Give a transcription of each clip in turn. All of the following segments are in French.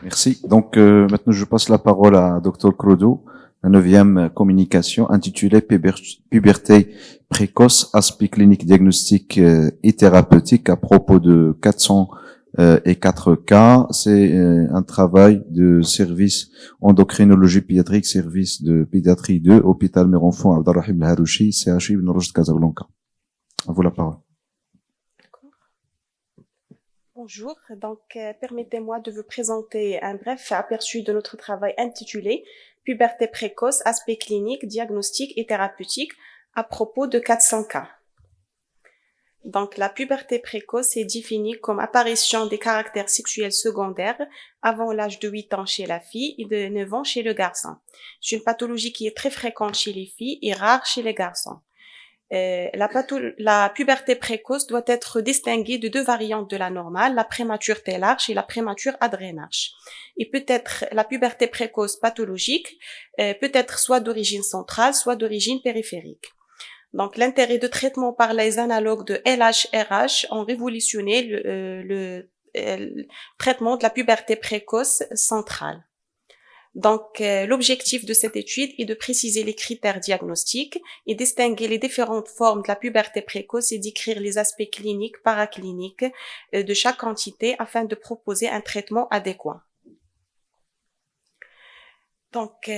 Merci. Donc, maintenant, je passe la parole à Dr. Crodo, la neuvième communication intitulée Puberté précoce, aspect clinique, diagnostic et thérapeutique à propos de 400 et 4 cas. C'est un travail de service endocrinologie pédiatrique, service de pédiatrie 2, hôpital Mère Enfant Abdelrahim El Harouchi, CHI Ibn Rushd Casablanca. À vous la parole. Bonjour, permettez-moi de vous présenter un bref aperçu de notre travail intitulé Puberté précoce, aspect clinique, diagnostic et thérapeutique à propos de 400 cas. Donc, la puberté précoce est définie comme apparition des caractères sexuels secondaires avant l'âge de 8 ans chez la fille et de 9 ans chez le garçon. C'est une pathologie qui est très fréquente chez les filles et rare chez les garçons. La puberté précoce doit être distinguée de deux variantes de la normale, la prématurité large et la prémature adrénarche. Et peut-être la puberté précoce pathologique peut être soit d'origine centrale, soit d'origine périphérique. Donc, l'intérêt de traitement par les analogues de LH-RH ont révolutionné le traitement de la puberté précoce centrale. Donc, l'objectif de cette étude est de préciser les critères diagnostiques et distinguer les différentes formes de la puberté précoce et décrire les aspects cliniques, paracliniques de chaque entité afin de proposer un traitement adéquat. Donc,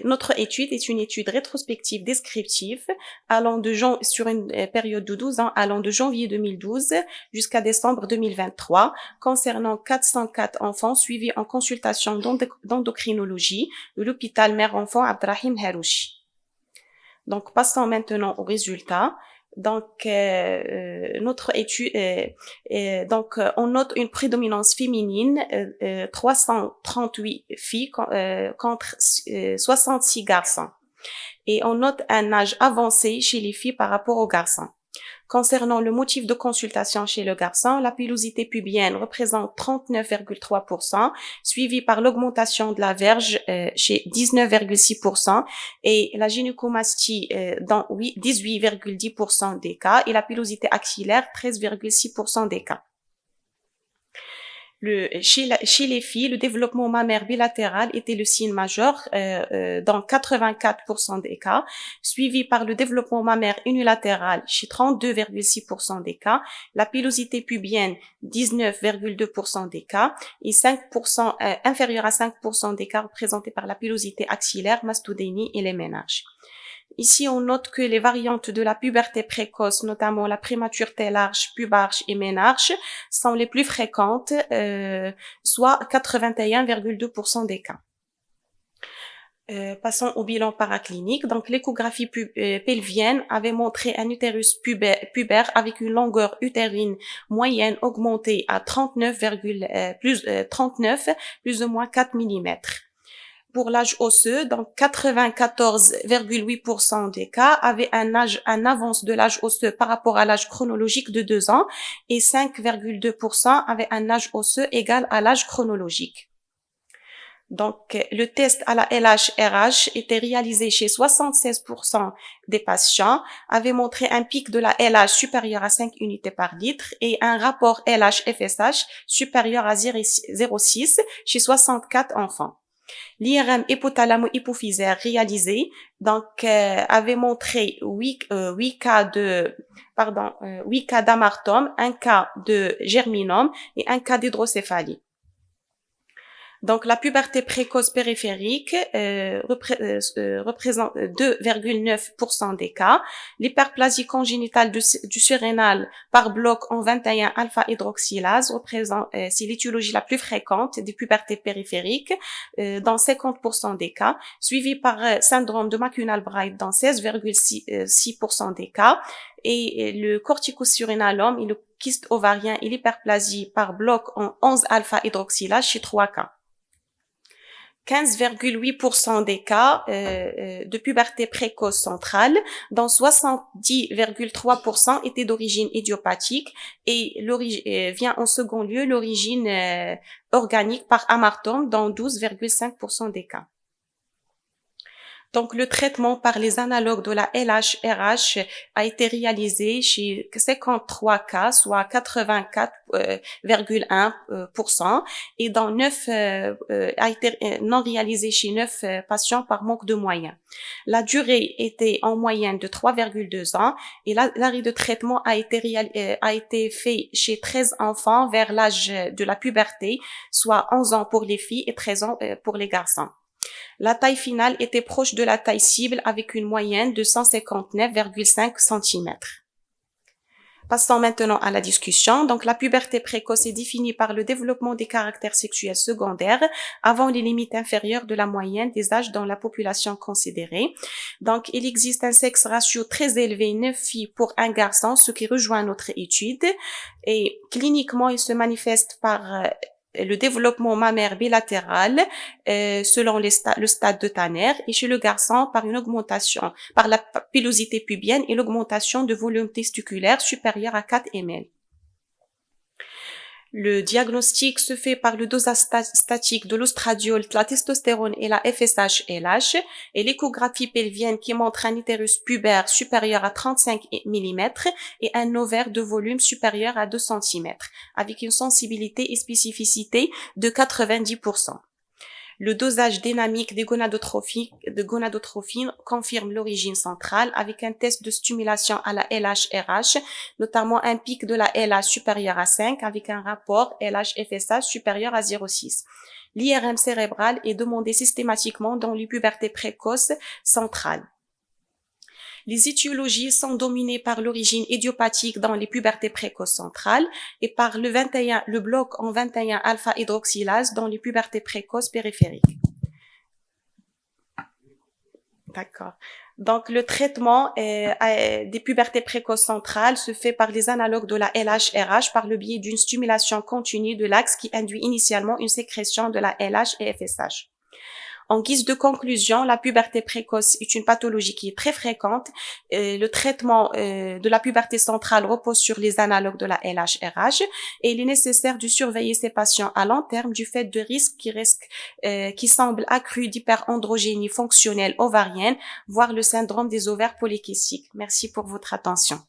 notre étude est une étude rétrospective descriptive sur une période de 12 ans allant de janvier 2012 jusqu'à décembre 2023 concernant 404 enfants suivis en consultation d'endocrinologie de l'hôpital Mère-Enfant Abdelrahim El Harouchi. Donc, passons maintenant aux résultats. Donc, notre étude, on note une prédominance féminine, 338 filles contre 66 garçons. Et on note un âge avancé chez les filles par rapport aux garçons. Concernant le motif de consultation chez le garçon, la pilosité pubienne représente 39,3%, suivie par l'augmentation de la verge chez 19,6% et la gynécomastie dans 18,10% des cas et la pilosité axillaire 13,6% des cas. Chez les filles, le développement mammaire bilatéral était le signe majeur dans 84% des cas, suivi par le développement mammaire unilatéral chez 32,6% des cas, la pilosité pubienne 19,2% des cas et 5% inférieur à 5% des cas représentés par la pilosité axillaire, mastodénie et les ménages. Ici, on note que les variantes de la puberté précoce, notamment la prématurité large, pubarche et ménarche, sont les plus fréquentes, soit 81,2% des cas. Passons au bilan paraclinique. Donc, l'échographie pelvienne avait montré un utérus pubaire avec une longueur utérine moyenne augmentée à 39, plus ou moins 4 mm. Pour l'âge osseux, donc 94,8% des cas avaient un avance de l'âge osseux par rapport à l'âge chronologique de 2 ans et 5,2% avaient un âge osseux égal à l'âge chronologique. Donc, le test à la LH-RH était réalisé chez 76% des patients, avait montré un pic de la LH supérieur à 5 unités par litre et un rapport LH-FSH supérieur à 0,6 chez 64 enfants. L'IRM hypothalamo-hypophysaire réalisé avait montré 8 cas d'amartome, un cas de germinome et un cas d'hydrocéphalie. Donc, la puberté précoce périphérique représente 2,9% des cas. L'hyperplasie congénitale du surrénal par bloc en 21 alpha-hydroxylase représente, c'est l'étiologie la plus fréquente des pubertés périphériques dans 50% des cas, suivi par syndrome de McCune-Albright dans 16,6% des cas, et le corticosurrénalome et le kyste ovarien et l'hyperplasie par bloc en 11 alpha-hydroxylase chez 3 cas. 15,8% des cas de puberté précoce centrale, dont 70,3% étaient d'origine idiopathique et vient en second lieu l'origine organique par amartome dans 12,5% des cas. Donc, le traitement par les analogues de la LHRH a été réalisé chez 53 cas, soit 84,1%, et dans 9 a été non réalisé chez 9 patients par manque de moyens. La durée était en moyenne de 3,2 ans et l'arrêt de traitement a été fait chez 13 enfants vers l'âge de la puberté, soit 11 ans pour les filles et 13 ans pour les garçons. La taille finale était proche de la taille cible avec une moyenne de 159,5 cm. Passons maintenant à la discussion. Donc, la puberté précoce est définie par le développement des caractères sexuels secondaires avant les limites inférieures de la moyenne des âges dans la population considérée. Donc, il existe un sexe ratio très élevé, 9 filles pour un garçon, ce qui rejoint notre étude. Et cliniquement, il se manifeste par le développement mammaire bilatéral selon le stade de Tanner, et chez le garçon par une augmentation, par la pilosité pubienne et l'augmentation de volume testiculaire supérieur à 4 ml. Le diagnostic se fait par le dosage statique de l'ostradiol, la testostérone et la FSH-LH et l'échographie pelvienne qui montre un utérus pubère supérieur à 35 mm et un ovaire de volume supérieur à 2 cm avec une sensibilité et spécificité de 90%. Le dosage dynamique des gonadotrophines confirme l'origine centrale avec un test de stimulation à la LHRH, notamment un pic de la LH supérieur à 5 avec un rapport LH-FSH supérieur à 0,6. L'IRM cérébral est demandé systématiquement dans les pubertés précoces centrales. Les étiologies sont dominées par l'origine idiopathique dans les pubertés précoces centrales et par le bloc en 21 alpha-hydroxylase dans les pubertés précoces périphériques. D'accord. Donc, le traitement des pubertés précoces centrales se fait par les analogues de la LHRH par le biais d'une stimulation continue de l'axe qui induit initialement une sécrétion de la LH et FSH. En guise de conclusion, la puberté précoce est une pathologie qui est très fréquente. Le traitement de la puberté centrale repose sur les analogues de la LHRH et il est nécessaire de surveiller ces patients à long terme du fait de risques qui semblent accrus d'hyperandrogénie fonctionnelle ovarienne, voire le syndrome des ovaires polykystiques. Merci pour votre attention.